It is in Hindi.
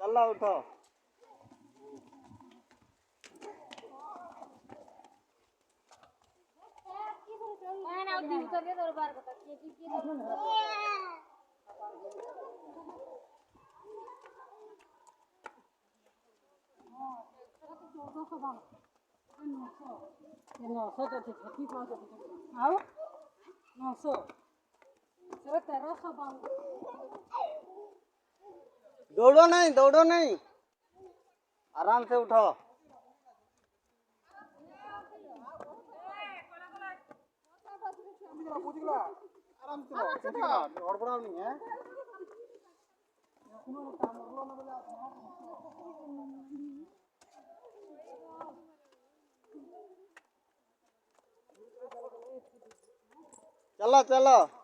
चलो उठो। दौड़ो नहीं, आराम से उठो। हड़बड़ाओ नहीं है। चलो चलो।